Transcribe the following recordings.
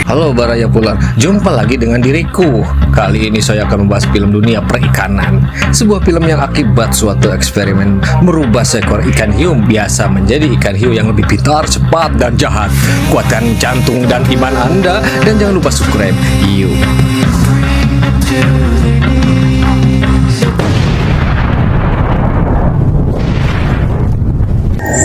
Halo Baraya Pular, jumpa lagi dengan diriku. Kali ini saya akan membahas film dunia perikanan. Sebuah film yang akibat suatu eksperimen merubah seekor ikan hiu biasa menjadi ikan hiu yang lebih pintar, cepat, dan jahat. Kuatkan jantung dan iman Anda, dan jangan lupa subscribe. Yuk.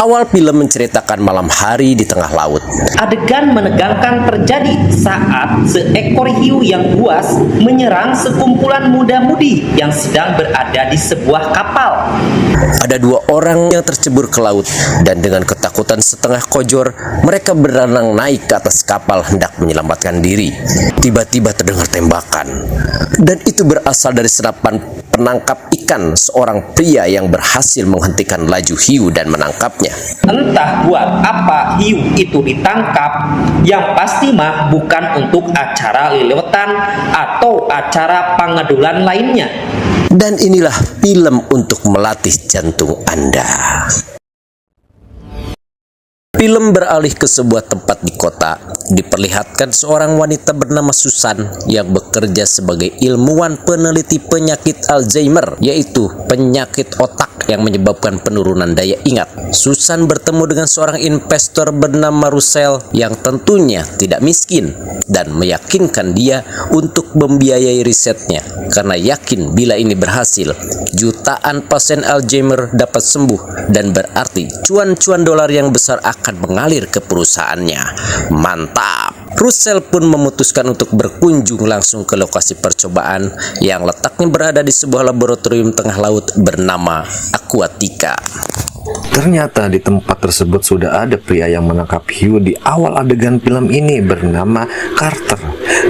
Awal film menceritakan malam hari di tengah laut. Adegan menegangkan terjadi saat seekor hiu yang buas menyerang sekumpulan muda-mudi yang sedang berada di sebuah kapal. Ada dua orang yang tercebur ke laut dan dengan ketakutan setengah kojor, mereka berenang naik ke atas kapal hendak menyelamatkan diri. Tiba-tiba terdengar tembakan, dan itu berasal dari senapan penangkap ikan seorang pria yang berhasil menghentikan laju hiu dan menangkapnya. Entah buat apa hiu itu ditangkap, yang pasti mah bukan untuk acara liliwetan atau acara pengadulan lainnya. Dan inilah film untuk melatih jantung Anda. Film beralih ke sebuah tempat di kota. Diperlihatkan seorang wanita bernama Susan yang bekerja sebagai ilmuwan peneliti penyakit Alzheimer, yaitu penyakit otak yang menyebabkan penurunan daya ingat. Susan bertemu dengan seorang investor bernama Russell yang tentunya tidak miskin dan meyakinkan dia untuk membiayai risetnya karena yakin bila ini berhasil, jutaan pasien Alzheimer dapat sembuh dan berarti cuan-cuan dolar yang besar akan mengalir ke perusahaannya. Mantap! Russell pun memutuskan untuk berkunjung langsung ke lokasi percobaan yang letaknya berada di sebuah laboratorium tengah laut bernama Aquatica. Ternyata di tempat tersebut sudah ada pria yang menangkap hiu di awal adegan film ini bernama Carter.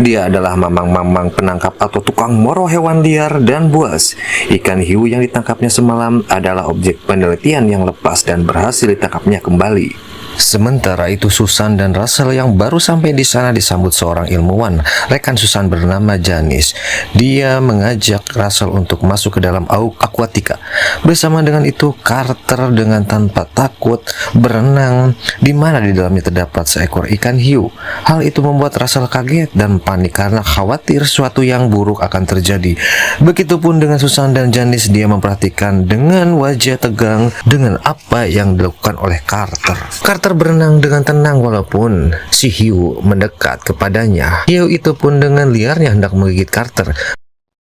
Dia adalah mamang-mamang penangkap atau tukang moro hewan liar dan buas. Ikan hiu yang ditangkapnya semalam adalah objek penelitian yang lepas dan berhasil ditangkapnya kembali. Sementara itu Susan dan Russell yang baru sampai di sana disambut seorang ilmuwan, rekan Susan bernama Janice. Dia mengajak Russell untuk masuk ke dalam Aquatica. Bersama dengan itu Carter dengan tanpa takut berenang di mana di dalamnya terdapat seekor ikan hiu. Hal itu membuat Russell kaget dan panik karena khawatir suatu yang buruk akan terjadi. Begitupun dengan Susan dan Janice, dia memperhatikan dengan wajah tegang dengan apa yang dilakukan oleh Carter. Carter berenang dengan tenang walaupun si hiu mendekat kepadanya. Hiu itu pun dengan liarnya hendak menggigit Carter.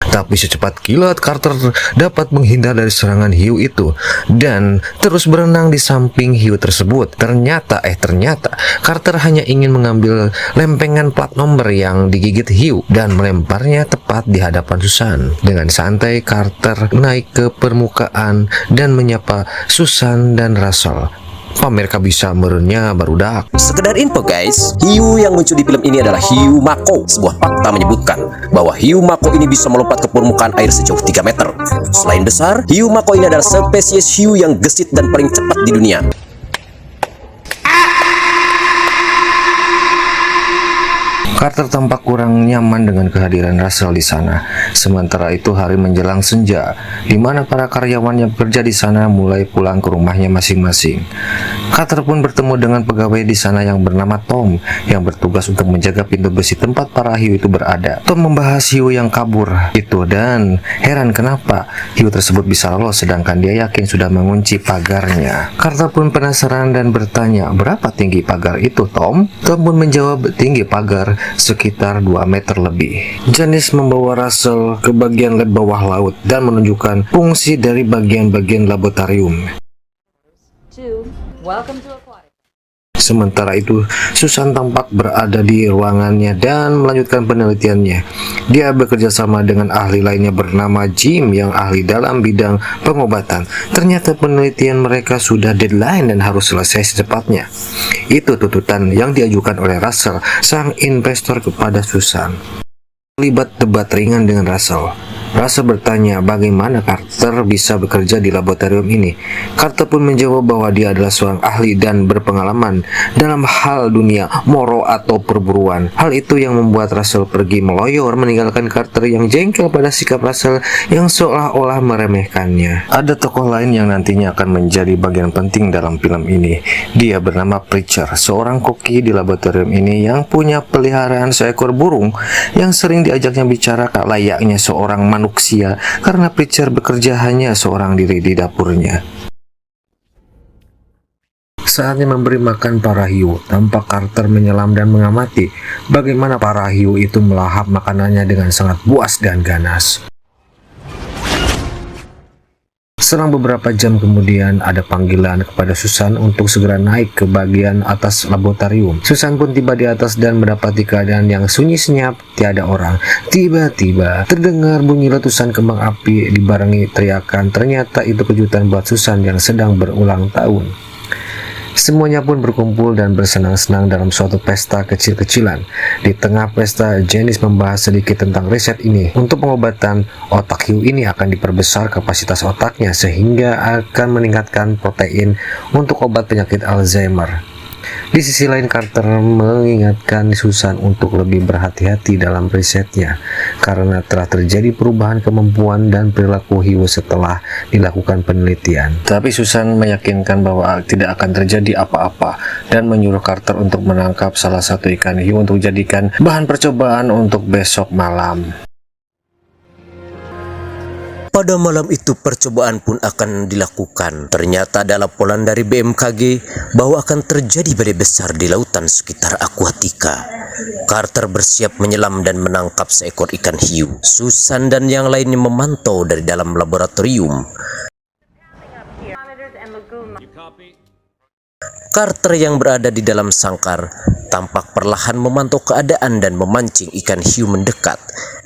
Tapi secepat kilat Carter dapat menghindar dari serangan hiu itu dan terus berenang di samping hiu tersebut. Ternyata Carter hanya ingin mengambil lempengan plat nomor yang digigit hiu dan melemparnya tepat di hadapan Susan. Dengan santai Carter naik ke permukaan dan menyapa Susan dan Russell. Pamerka bisa merenya barudak. Sekedar info guys, hiu yang muncul di film ini adalah hiu mako. Sebuah fakta menyebutkan bahwa hiu mako ini bisa melompat ke permukaan air sejauh 3 meter. Selain besar, hiu mako ini adalah spesies hiu yang gesit dan paling cepat di dunia. Carter tampak kurang nyaman dengan kehadiran Russell di sana. Sementara itu hari menjelang senja, di mana para karyawan yang bekerja di sana mulai pulang ke rumahnya masing-masing. Carter pun bertemu dengan pegawai di sana yang bernama Tom, yang bertugas untuk menjaga pintu besi tempat para hiu itu berada. Tom membahas hiu yang kabur itu dan heran kenapa hiu tersebut bisa lolos sedangkan dia yakin sudah mengunci pagarnya. Carter pun penasaran dan bertanya, "Berapa tinggi pagar itu, Tom?" Tom pun menjawab, "Tinggi pagar sekitar 2 meter lebih." Janice membawa Russell ke bagian lab bawah laut dan menunjukkan fungsi dari bagian-bagian laboratorium. Sementara itu, Susan tampak berada di ruangannya dan melanjutkan penelitiannya. Dia bekerja sama dengan ahli lainnya bernama Jim yang ahli dalam bidang pengobatan. Ternyata penelitian mereka sudah deadline dan harus selesai secepatnya. Itu tuntutan yang diajukan oleh Russell, sang investor kepada Susan. Terlibat debat ringan dengan Russell. Russell bertanya bagaimana Carter bisa bekerja di laboratorium ini. Carter pun menjawab bahwa dia adalah seorang ahli dan berpengalaman dalam hal dunia moro atau perburuan. Hal itu yang membuat Russell pergi meloyor meninggalkan Carter yang jengkel pada sikap Russell yang seolah-olah meremehkannya. Ada tokoh lain yang nantinya akan menjadi bagian penting dalam film ini. Dia bernama Preacher, seorang koki di laboratorium ini yang punya peliharaan seekor burung yang sering diajaknya bicara layaknya seorang manusia karena Preacher bekerja hanya seorang diri di dapurnya. Saatnya memberi makan para hiu. Tampak Carter menyelam dan mengamati bagaimana para hiu itu melahap makanannya dengan sangat puas dan ganas. Selang beberapa jam kemudian ada panggilan kepada Susan untuk segera naik ke bagian atas laboratorium. Susan pun tiba di atas dan mendapati keadaan yang sunyi senyap, tiada orang. Tiba-tiba terdengar bunyi letusan kembang api dibarengi teriakan. Ternyata itu kejutan buat Susan yang sedang berulang tahun. Semuanya pun berkumpul dan bersenang-senang dalam suatu pesta kecil-kecilan. Di tengah pesta, Janice membahas sedikit tentang riset ini. Untuk pengobatan, otak hiu ini akan diperbesar kapasitas otaknya sehingga akan meningkatkan protein untuk obat penyakit Alzheimer. Di sisi lain, Carter mengingatkan Susan untuk lebih berhati-hati dalam risetnya karena telah terjadi perubahan kemampuan dan perilaku hiu setelah dilakukan penelitian. Tapi Susan meyakinkan bahwa tidak akan terjadi apa-apa dan menyuruh Carter untuk menangkap salah satu ikan hiu untuk jadikan bahan percobaan untuk besok malam. Pada malam itu percobaan pun akan dilakukan. Ternyata ada laporan dari BMKG bahwa akan terjadi badai besar di lautan sekitar Aquatica. Carter bersiap menyelam dan menangkap seekor ikan hiu. Susan dan yang lainnya memantau dari dalam laboratorium. Carter yang berada di dalam sangkar tampak perlahan memantau keadaan dan memancing ikan hiu mendekat.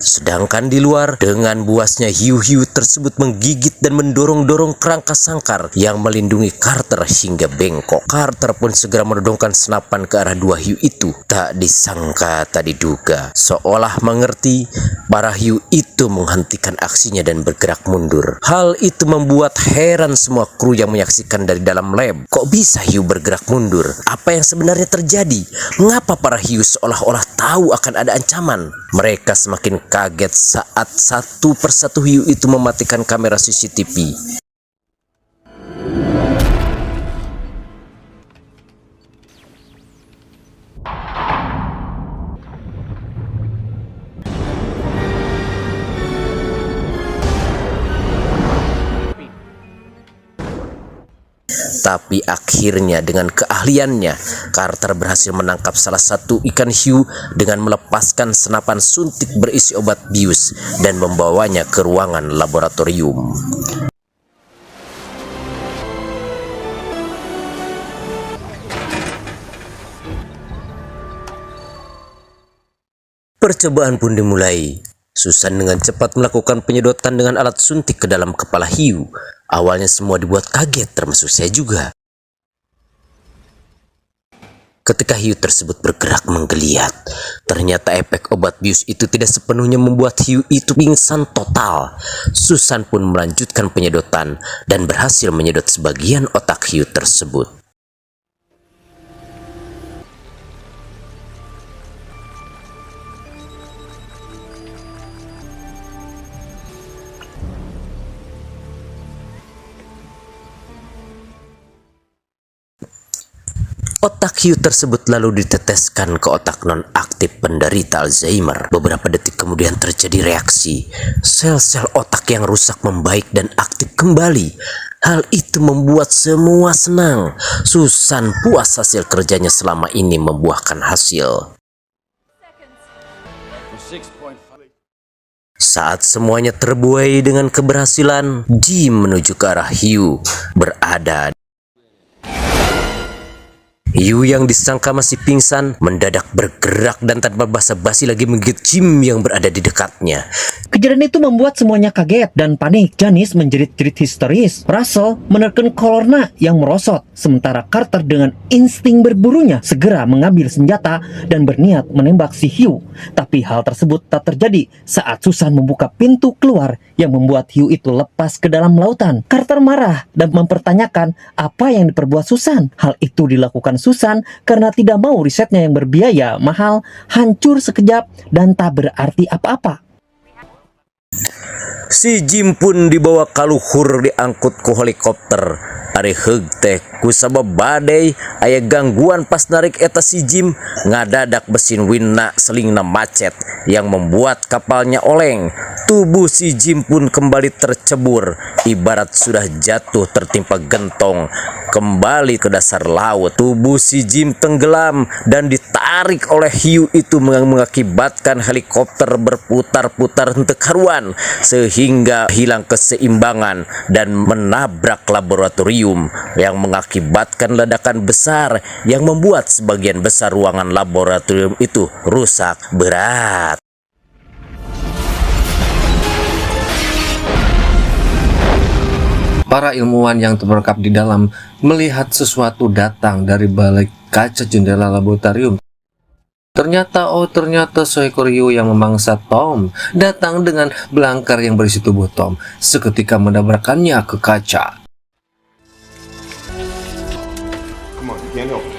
Sedangkan di luar, dengan buasnya hiu-hiu tersebut menggigit dan mendorong-dorong kerangka sangkar yang melindungi Carter hingga bengkok. Carter pun segera menodongkan senapan ke arah dua hiu itu. Tak disangka, tak diduga. Seolah mengerti, para hiu itu menghentikan aksinya dan bergerak mundur. Hal itu membuat heran semua kru yang menyaksikan dari dalam lab. Kok bisa hiu bergerak mundur? Apa yang sebenarnya terjadi? Mengapa para hiu seolah-olah tahu akan ada ancaman? Mereka semakin kaget saat satu persatu hiu itu mematikan kamera CCTV. Tapi akhirnya dengan keahliannya, Carter berhasil menangkap salah satu ikan hiu dengan melepaskan senapan suntik berisi obat bius dan membawanya ke ruangan laboratorium. Percobaan pun dimulai. Susan dengan cepat melakukan penyedotan dengan alat suntik ke dalam kepala hiu. Awalnya semua dibuat kaget, termasuk saya juga. Ketika hiu tersebut bergerak menggeliat, ternyata efek obat bius itu tidak sepenuhnya membuat hiu itu pingsan total. Susan pun melanjutkan penyedotan dan berhasil menyedot sebagian otak hiu tersebut. Otak hiu tersebut lalu diteteskan ke otak non-aktif penderita Alzheimer. Beberapa detik kemudian terjadi reaksi. Sel-sel otak yang rusak membaik dan aktif kembali. Hal itu membuat semua senang. Susan puas hasil kerjanya selama ini membuahkan hasil. Saat semuanya terbuai dengan keberhasilan, Jim menuju ke arah hiu berada Hiu yang disangka masih pingsan mendadak bergerak dan tanpa basa-basi lagi menggigit Jim yang berada di dekatnya. Kejadian itu membuat semuanya kaget dan panik. Janice menjerit-jerit histeris. Russell menerkam Lorna yang merosot, sementara Carter dengan insting berburunya segera mengambil senjata dan berniat menembak si hiu. Tapi hal tersebut tak terjadi saat Susan membuka pintu keluar yang membuat hiu itu lepas ke dalam lautan. Carter marah dan mempertanyakan apa yang diperbuat Susan. Hal itu dilakukan Susan karena tidak mau risetnya yang berbiaya mahal hancur sekejap dan tak berarti apa-apa. Si Jim pun dibawa ka luhur diangkut ku helikopter. Ari heug teh ku sabab badai aya gangguan pas narik eta si Jim ngadadak mesin winna selingna macet yang membuat kapalnya oleng. Tubuh si Jim pun kembali tercebur ibarat sudah jatuh tertimpa gentong kembali ke dasar laut. Tubuh si Jim tenggelam dan ditarik oleh hiu itu mengakibatkan helikopter berputar-putar henteu karuan sehingga hilang keseimbangan dan menabrak laboratorium yang mengakibatkan ledakan besar yang membuat sebagian besar ruangan laboratorium itu rusak berat. Para ilmuwan yang terperangkap di dalam melihat sesuatu datang dari balik kaca jendela laboratorium. Ternyata seekor hiu yang memangsa Tom datang dengan belangkar yang berisi tubuh Tom, seketika menabrakkannya ke kaca. Come on, you can't help it.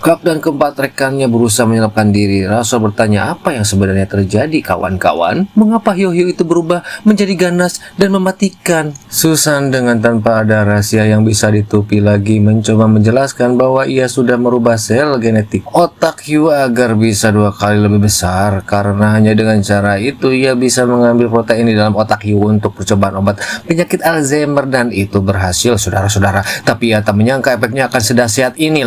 Kap dan keempat rekannya berusaha menyelamatkan diri. Russell bertanya apa yang sebenarnya terjadi kawan-kawan. Mengapa hiu-hiu itu berubah menjadi ganas dan mematikan? Susan dengan tanpa ada rahasia yang bisa ditutupi lagi mencoba menjelaskan bahwa ia sudah merubah sel genetik otak hiu agar bisa 2 kali lebih besar. Karena hanya dengan cara itu ia bisa mengambil protein di dalam otak hiu untuk percobaan obat penyakit Alzheimer dan itu berhasil saudara-saudara. Tapi ia tak menyangka efeknya akan sedahsyat ini.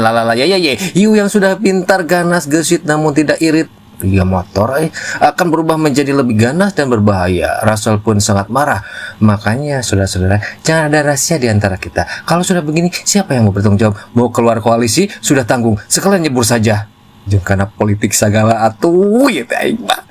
Hiu yang sudah pintar, ganas, gesit namun tidak irit via motor akan berubah menjadi lebih ganas dan berbahaya. Russell pun sangat marah. Makanya saudara-saudara, jangan ada rahasia di antara kita. Kalau sudah begini, siapa yang mau bertanggung jawab? Mau keluar koalisi? Sudah tanggung, sekalian nyebur saja. Jeung kana politik segala atuh ya teh aing mah.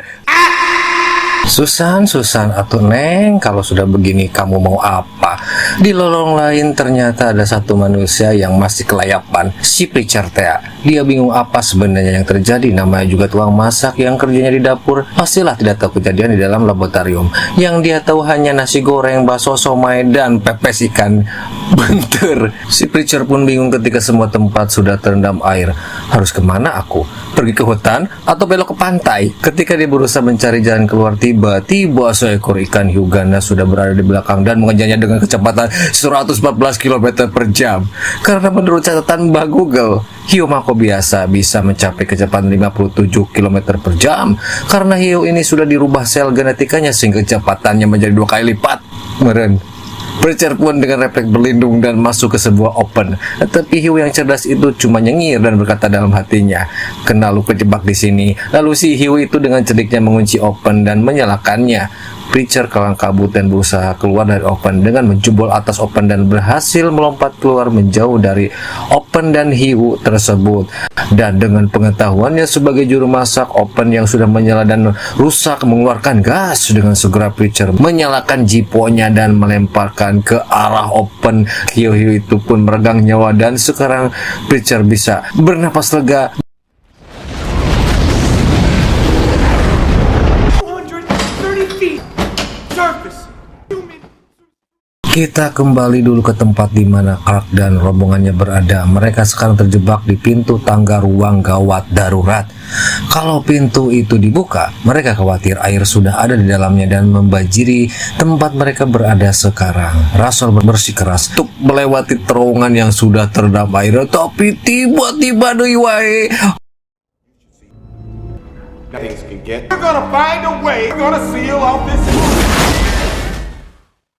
Susan atuh Neng, kalau sudah begini kamu mau apa? Di lorong lain ternyata ada satu manusia yang masih kelayapan, si Preacher Thea. Dia bingung apa sebenarnya yang terjadi. Namanya juga tukang masak yang kerjanya di dapur. Pastilah tidak tahu kejadian di dalam laboratorium. Yang dia tahu hanya nasi goreng, bakso, somai, dan pepes ikan bentur. Si Preacher pun bingung ketika semua tempat sudah terendam air. Harus kemana aku? Pergi ke hutan atau belok ke pantai? Ketika dia berusaha mencari jalan keluar, tiba-tiba seekor ikan hiu ganas sudah berada di belakang dan mengejarnya dengan kecepatan 114 km per jam. Karena menurut catatan Mbah Google, hiu mako biasa bisa mencapai kecepatan 57 km per jam. Karena hiu ini sudah dirubah sel genetikanya sehingga kecepatannya menjadi 2 kali lipat. Meren. Preacher pun dengan refleks berlindung dan masuk ke sebuah open. Tetapi hiu yang cerdas itu cuma nyengir dan berkata dalam hatinya, "Kena lu kejebak di sini." Lalu si hiu itu dengan cerdiknya mengunci open dan menyalakannya. Preacher kelang kabut dan berusaha keluar dari open dengan menjebol atas open dan berhasil melompat keluar menjauh dari open dan hiu tersebut. Dan dengan pengetahuannya sebagai juru masak open yang sudah menyala dan rusak mengeluarkan gas, dengan segera Preacher menyalakan jiponya dan melemparkan ke arah open. Hiu-hiu itu pun meregang nyawa dan sekarang Preacher bisa bernapas lega. Kita kembali dulu ke tempat di mana Clark dan rombongannya berada. Mereka sekarang terjebak di pintu tangga ruang gawat darurat. Kalau pintu itu dibuka, mereka khawatir air sudah ada di dalamnya dan membanjiri tempat mereka berada sekarang. Russell bersikeras untuk melewati terowongan yang sudah terendam air, tapi tiba-tiba deui wae Things can get. We're gonna find a way. We're gonna seal off this.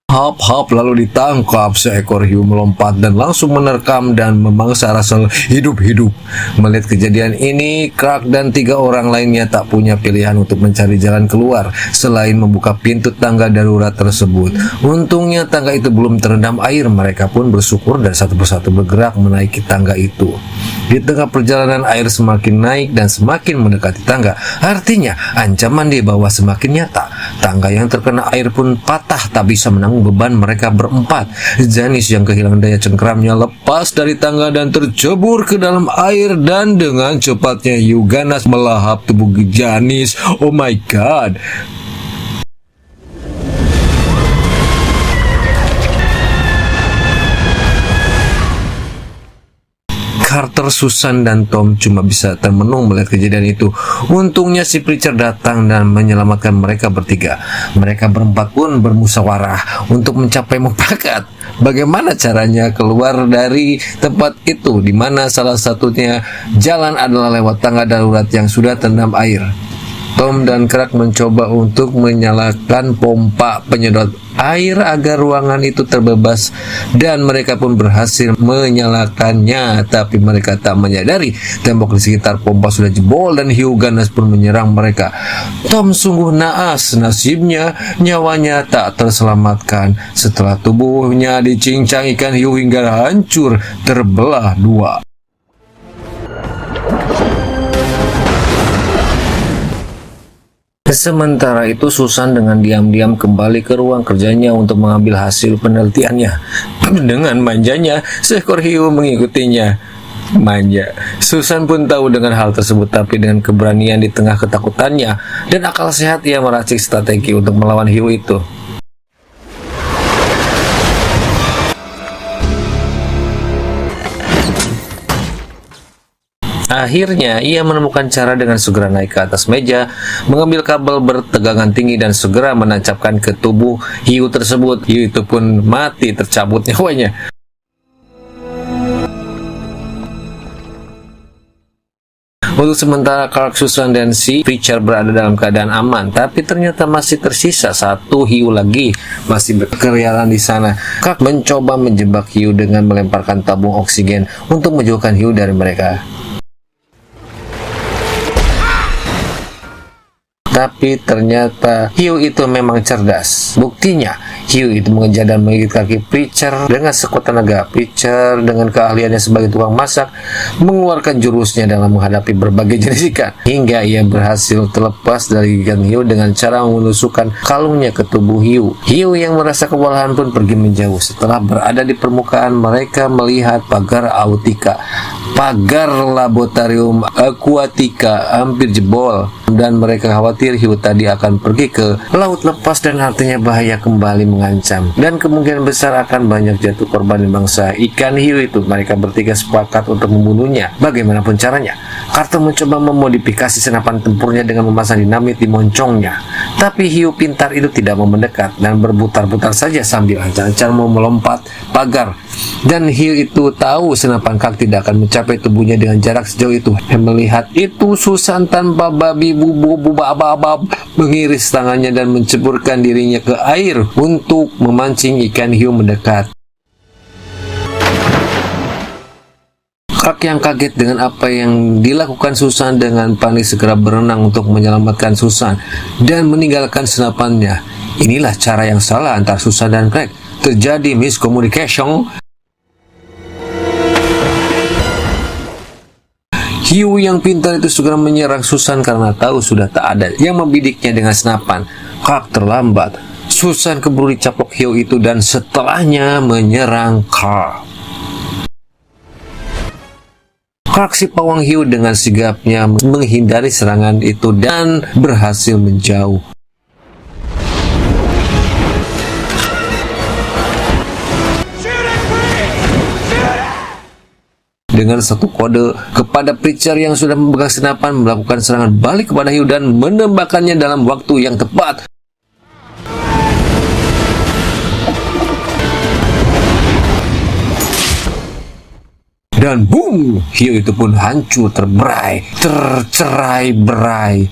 Hap-hap lalu ditangkap. Seekor hiu melompat dan langsung menerkam dan memangsa Russell hidup-hidup. Melihat kejadian ini, Clark dan 3 orang lainnya tak punya pilihan untuk mencari jalan keluar selain membuka pintu tangga darurat tersebut. Untungnya tangga itu belum terendam air. Mereka pun bersyukur dan satu persatu bergerak menaiki tangga itu. Di tengah perjalanan air semakin naik dan semakin mendekati tangga. Artinya ancaman di bawah semakin nyata. Tangga yang terkena air pun patah, tak bisa menanggung beban mereka berempat. Janice yang kehilangan daya cengkeramnya lepas dari tangga dan tercebur ke dalam air, dan dengan cepatnya hiu ganas melahap tubuh Janice. Oh my god. Carter, Susan, dan Tom cuma bisa termenung melihat kejadian itu. Untungnya si Preacher datang dan menyelamatkan mereka bertiga. Mereka berempat pun bermusyawarah untuk mencapai mufakat. Bagaimana caranya keluar dari tempat itu, di mana salah satunya jalan adalah lewat tangga darurat yang sudah terendam air. Tom dan Clark mencoba untuk menyalakan pompa penyedot air agar ruangan itu terbebas, dan mereka pun berhasil menyalakannya. Tapi mereka tak menyadari tembok di sekitar pompa sudah jebol dan hiu ganas pun menyerang mereka. Tom sungguh naas, nasibnya nyawanya tak terselamatkan setelah tubuhnya dicincang ikan hiu hingga hancur terbelah 2. Sementara itu Susan dengan diam-diam kembali ke ruang kerjanya untuk mengambil hasil penelitiannya. Dengan manjanya, seekor hiu mengikutinya. Manja. Susan pun tahu dengan hal tersebut, tapi dengan keberanian di tengah ketakutannya dan akal sehat ia meracik strategi untuk melawan hiu itu. Akhirnya ia menemukan cara dengan segera naik ke atas meja, mengambil kabel bertegangan tinggi dan segera menancapkan ke tubuh hiu tersebut. Hiu itu pun mati tercabut nyawanya. Untuk sementara Clark, Susan, dan si Preacher berada dalam keadaan aman, tapi ternyata masih tersisa 1 hiu lagi masih berkeliaran di sana. Clark mencoba menjebak hiu dengan melemparkan tabung oksigen untuk menjauhkan hiu dari mereka. Tapi ternyata hiu itu memang cerdas. Buktinya, hiu itu mengejar dan menggigit kaki Preacher dengan sekuat tenaga. Preacher dengan keahliannya sebagai tukang masak mengeluarkan jurusnya dalam menghadapi berbagai jenis ikan, hingga ia berhasil terlepas dari gigitan hiu dengan cara menusukkan kalungnya ke tubuh hiu. Hiu yang merasa kewalahan pun pergi menjauh. Setelah berada di permukaan, mereka melihat pagar Autika, pagar laboratorium Aquatica hampir jebol, dan mereka khawatir hiu tadi akan pergi ke laut lepas dan artinya bahaya kembali mengancam, dan kemungkinan besar akan banyak jatuh korban di bangsa ikan hiu itu. Mereka bertiga sepakat untuk membunuhnya bagaimanapun caranya. Carter mencoba memodifikasi senapan tempurnya dengan memasang dinamit di moncongnya, tapi hiu pintar itu tidak mau mendekat dan berputar-putar saja sambil ancang-ancang mau melompat pagar. Dan hiu itu tahu senapan Clark tidak akan mencapai tubuhnya dengan jarak sejauh itu. Melihat itu, Susan tanpa babi babab mengiris tangannya dan menceburkan dirinya ke air untuk memancing ikan hiu mendekat. Clark yang kaget dengan apa yang dilakukan Susan dengan panik segera berenang untuk menyelamatkan Susan dan meninggalkan senapannya. Inilah cara yang salah antara Susan dan Clark. Terjadi miscommunication. Hiu yang pintar itu segera menyerang Susan karena tahu sudah tak ada yang membidiknya dengan senapan. Clark terlambat. Susan keburu dicaplok hiu itu dan setelahnya menyerang Clark. Clark si pawang hiu dengan sigapnya menghindari serangan itu dan berhasil menjauh. Dengan satu kode kepada Preacher yang sudah memegang senapan, melakukan serangan balik kepada hiu dan menembakkannya dalam waktu yang tepat. Dan boom, hiu itu pun hancur tercerai berai.